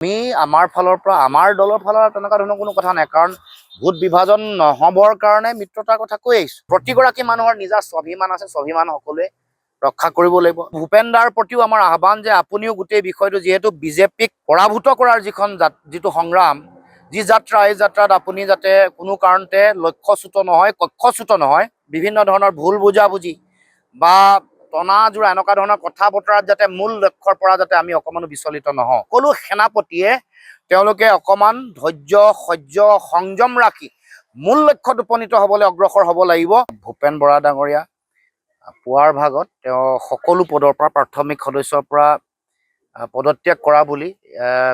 আমি আমাৰ ফালৰ পৰা আমাৰ দলৰ ফালৰ তেনেকুৱা ধৰণৰ কোনো কথা নাই, কাৰণ ভোট বিভাজন নহবৰ কাৰণে মিত্ৰতাৰ কথা কৈ আহিছো। প্ৰতিগৰাকী মানুহৰ নিজা স্বাভিমান আছে, স্বাভিমান সকলোৱে ৰক্ষা কৰিব লাগিব। ভূপেন দাৰ প্ৰতিও আমাৰ আহ্বান যে আপুনিও গোটেই বিষয়টো, যিহেতু বিজেপিক পৰাভূত কৰাৰ যিটো সংগ্ৰাম, যি যাত্ৰা, এই যাত্ৰাত আপুনি যাতে কোনো কাৰণতে লক্ষ্যচ্যুত নহয়, কক্ষচ্যুত নহয়, বিভিন্ন ধৰণৰ ভুল বুজাবুজি বা টনাজোৰা এনেকুৱা ধৰণৰ কথা বতৰাত যাতে মূল লক্ষ্যৰ পৰা যাতে আমি অকণমানো বিচলিত নহওঁ। সকলো সেনাপতিয়ে তেওঁলোকে অকণমান ধৈৰ্য, সহ্য, সংযম ৰাখি মূল লক্ষ্যত উপনীত হ'বলৈ অগ্ৰসৰ হ'ব লাগিব। ভূপেন বৰা ডাঙৰীয়া পুৱাৰ ভাগত তেওঁ সকলো পদৰ পৰা, প্ৰাথমিক সদস্যৰ পৰা পদত্যাগ কৰা বুলি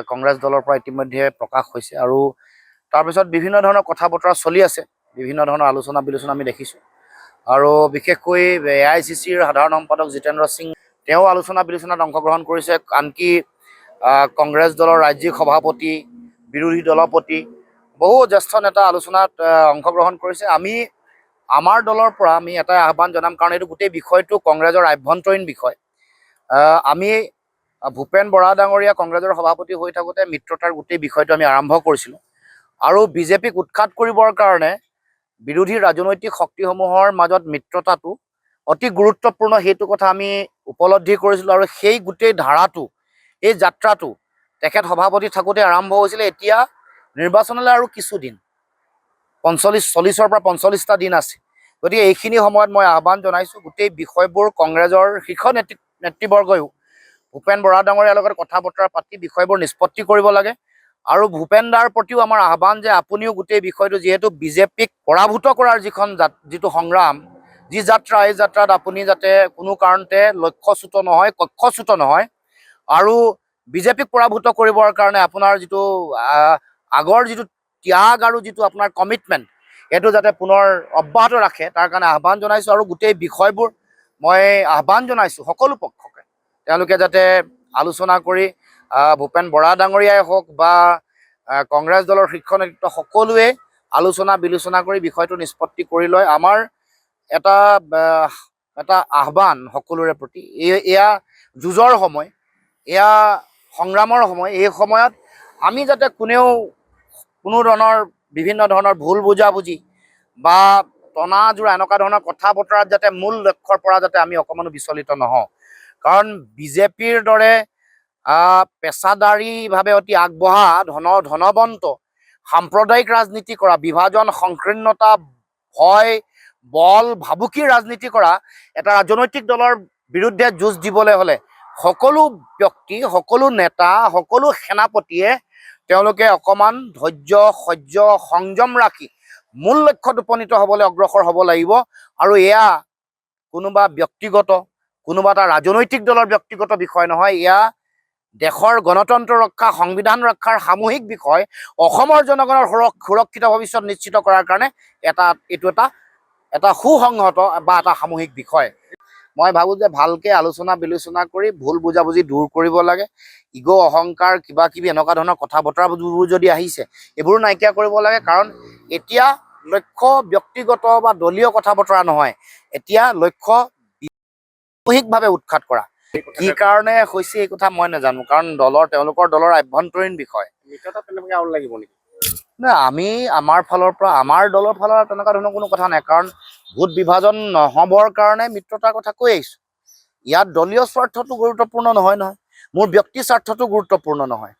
কংগ্ৰেছ দলৰ পৰা ইতিমধ্যে প্ৰকাশ হৈছে, আৰু তাৰপিছত বিভিন্ন ধৰণৰ কথা বতৰা চলি আছে, বিভিন্ন ধৰণৰ আলোচনা বিলোচনা আমি দেখিছোঁ। আৰু বিশেষকৈ AICCৰ সাধাৰণ সম্পাদক জিতেন্দ্ৰ সিং তেওঁ আলোচনা বিলোচনাত অংশগ্ৰহণ কৰিছে। আনকি কংগ্ৰেছ দলৰ ৰাজ্যিক সভাপতি, বিৰোধী দলপতি, বহু জ্যেষ্ঠ নেতা আলোচনাত অংশগ্ৰহণ কৰিছে। আমাৰ দলৰ পৰা আমি এটাই আহ্বান জনাম, কাৰণ এইটো গোটেই বিষয়টো কংগ্ৰেছৰ আভ্যন্তৰীণ বিষয়। আমি ভূপেন বৰা ডাঙৰীয়া কংগ্ৰেছৰ সভাপতি হৈ থাকোঁতে মিত্ৰতাৰ গোটেই বিষয়টো আমি আৰম্ভ কৰিছিলোঁ, আৰু বিজেপিক উৎখাত কৰিবৰ কাৰণে বিৰোধী ৰাজনৈতিক শক্তিসমূহৰ মাজত মিত্ৰতাটো অতি গুৰুত্বপূৰ্ণ, সেইটো কথা আমি উপলব্ধি কৰিছিলোঁ। আৰু সেই গোটেই ধাৰাটো, এই যাত্ৰাটো তেখেত সভাপতি থাকোঁতে আৰম্ভ হৈছিলে। এতিয়া নিৰ্বাচনলৈ আৰু কিছুদিন, 40-ৰ পৰা 45টা দিন আছে। গতিকে এইখিনি সময়ত মই আহ্বান জনাইছোঁ, গোটেই বিষয়বোৰ কংগ্ৰেছৰ শীৰ্ষ নেতৃবৰ্গয়ো ভূপেন বৰা ডাঙৰীয়াৰ লগত কথা বতৰা পাতি বিষয়বোৰ নিষ্পত্তি কৰিব লাগে। আৰু ভূপেন দাৰ প্ৰতিও আমাৰ আহ্বান যে আপুনিও গোটেই বিষয়টো, যিহেতু বিজেপিক পৰাভূত কৰাৰ যিটো সংগ্ৰাম, যি যাত্ৰা, এই যাত্ৰাত আপুনি যাতে কোনো কাৰণতে লক্ষ্যচ্যুত নহয়, কক্ষচ্যুত নহয়, আৰু বিজেপিক পৰাভূত কৰিবৰ কাৰণে আপোনাৰ যিটো আগৰ যিটো ত্যাগ আৰু যিটো আপোনাৰ কমিটমেণ্ট, এইটো যাতে পুনৰ অব্যাহত ৰাখে, তাৰ কাৰণে আহ্বান জনাইছোঁ। আৰু গোটেই বিষয়বোৰ মই আহ্বান জনাইছোঁ সকলো পক্ষকে, তেওঁলোকে যাতে আলোচনা কৰি ভূপেন বৰা ডাঙৰীয়াই হওক বা কংগ্ৰেছ দলৰ শীৰ্ষ নেতৃত্ব সকলোৱে আলোচনা বিলোচনা কৰি বিষয়টো নিষ্পত্তি কৰি লয়। আমাৰ এটা আহ্বান সকলোৰে প্ৰতি, এয়া যুঁজৰ সময়, এয়া সংগ্ৰামৰ সময়। এই সময়ত আমি যাতে কোনো ধৰণৰ বিভিন্ন ধৰণৰ ভুল বুজাবুজি বা টনাজোৰা এনেকুৱা ধৰণৰ কথা বতৰাত যাতে মূল লক্ষ্যৰ পৰা যাতে আমি অকণমানো বিচলিত নহওঁ। কাৰণ বিজেপিৰ দৰে পেছাদাৰীভাৱে অতি আগবঢ়া, ধনৱন্ত, সাম্প্ৰদায়িক ৰাজনীতি কৰা, বিভাজন, সংকীৰ্ণতা, ভয়, বল, ভাবুকিৰ ৰাজনীতি কৰা এটা ৰাজনৈতিক দলৰ বিৰুদ্ধে যুঁজ দিবলৈ হ'লে সকলো ব্যক্তি, সকলো নেতা, সকলো সেনাপতিয়ে তেওঁলোকে অকণমান ধৈৰ্য, সহ্য, সংযম ৰাখি মূল লক্ষ্যত উপনীত হ'বলৈ অগ্ৰসৰ হ'ব লাগিব। আৰু এয়া কোনোবা ব্যক্তিগত, কোনোবা এটা ৰাজনৈতিক দলৰ ব্যক্তিগত বিষয় নহয়, এয়া দেশৰ গণতন্ত্ৰ ৰক্ষা, সংবিধান ৰক্ষাৰ সামূহিক বিষয়। অসমৰ জনগণৰ সুৰক্ষিত ভৱিষ্যত নিশ্চিত কৰাৰ কাৰণে এইটো এটা সুসংহত বা এটা সামূহিক বিষয়। মই ভাবোঁ যে ভালকৈ আলোচনা বিলোচনা কৰি ভুল বুজাবুজি দূৰ কৰিব লাগে। ইগ' অহংকাৰ, কিবা কিবি এনেকুৱা ধৰণৰ কথা বতৰাবোৰ যদি আহিছে, এইবোৰ নাইকিয়া কৰিব লাগে। কাৰণ এতিয়া লক্ষ্য ব্যক্তিগত বা দলীয় কথা বতৰা নহয়, এতিয়া লক্ষ্য সামূহিকভাৱে উৎখাত কৰা। কি কাৰণে হৈছে এই কথা মই নাজানো, কাৰণ তেওঁলোকৰ দলৰ আভ্যন্তৰীণ বিষয়। লাগিব নেকি? নাই, আমাৰ ফালৰ পৰা, আমাৰ দলৰ ফালৰ তেনেকুৱা ধৰণৰ কোনো কথা নাই, কাৰণ ভোট বিভাজন নহবৰ কাৰণে মিত্ৰতাৰ কথা কৈ আহিছোঁ। ইয়াত দলীয় স্বাৰ্থটো গুৰুত্বপূৰ্ণ নহয়, মোৰ ব্যক্তি স্বাৰ্থটো গুৰুত্বপূৰ্ণ নহয়।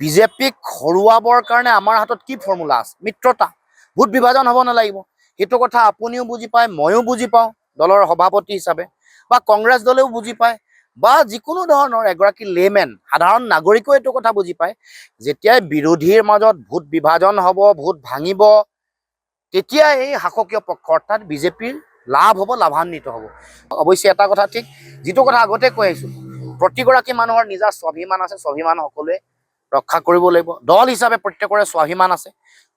বিজেপিক হৰুৱাবৰ কাৰণে আমাৰ হাতত কি ফৰ্মুলা আছে? মিত্ৰতা। ভোট বিভাজন হ'ব নালাগিব, সেইটো কথা আপুনিও বুজি পায়, ময়ো বুজি পাওঁ দলৰ সভাপতি হিচাপে, বা কংগ্ৰেছ দলেও বুজি পায়, বা যিকোনো ধৰণৰ এগৰাকী লেমেন, সাধাৰণ নাগৰিকেও এইটো কথা বুজি পায়। যেতিয়াই বিৰোধীৰ মাজত ভোট বিভাজন হ'ব, ভোট ভাঙিব, তেতিয়া এই শাসকীয় পক্ষ অৰ্থাৎ বিজেপিৰ লাভ হ'ব, লাভান্বিত হ'ব। অৱশ্যে এটা কথা ঠিক, যিটো কথা আগতে কৈ আহিছোঁ, প্ৰতিগৰাকী মানুহৰ নিজা স্বাভিমান আছে, স্বাভিমান সকলোৱে ৰক্ষা কৰিব লাগিব। দল হিচাপে প্ৰত্যেকৰে স্বাভিমান আছে,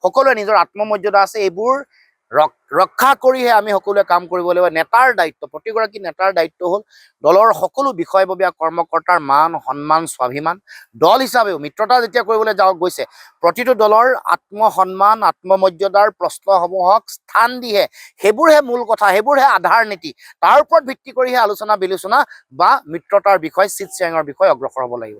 সকলোৱে নিজৰ আত্মমৰ্যাদা আছে, এইবোৰ ৰক্ষা কৰিহে আমি সকলোৱে কাম কৰিব লাগিব। নেতাৰ দায়িত্ব, প্ৰতিগৰাকী নেতাৰ দায়িত্ব হ'ল দলৰ সকলো বিষয়ববীয়া কৰ্মকৰ্তাৰ মান, সন্মান, স্বাভিমান। দল হিচাপেও মিত্ৰতা যেতিয়া কৰিবলৈ গৈছে, প্ৰতিটো দলৰ আত্মসন্মান, আত্মমৰ্যাদাৰ প্ৰশ্নসমূহক স্থান দিহে, সেইবোৰহে মূল কথা, সেইবোৰহে আধাৰ নীতি। তাৰ ওপৰত ভিত্তি কৰিহে আলোচনা বিলোচনা বা মিত্ৰতাৰ বিষয়, চিট শ্বেয়াৰিঙৰ বিষয় অগ্ৰসৰ হ'ব লাগিব।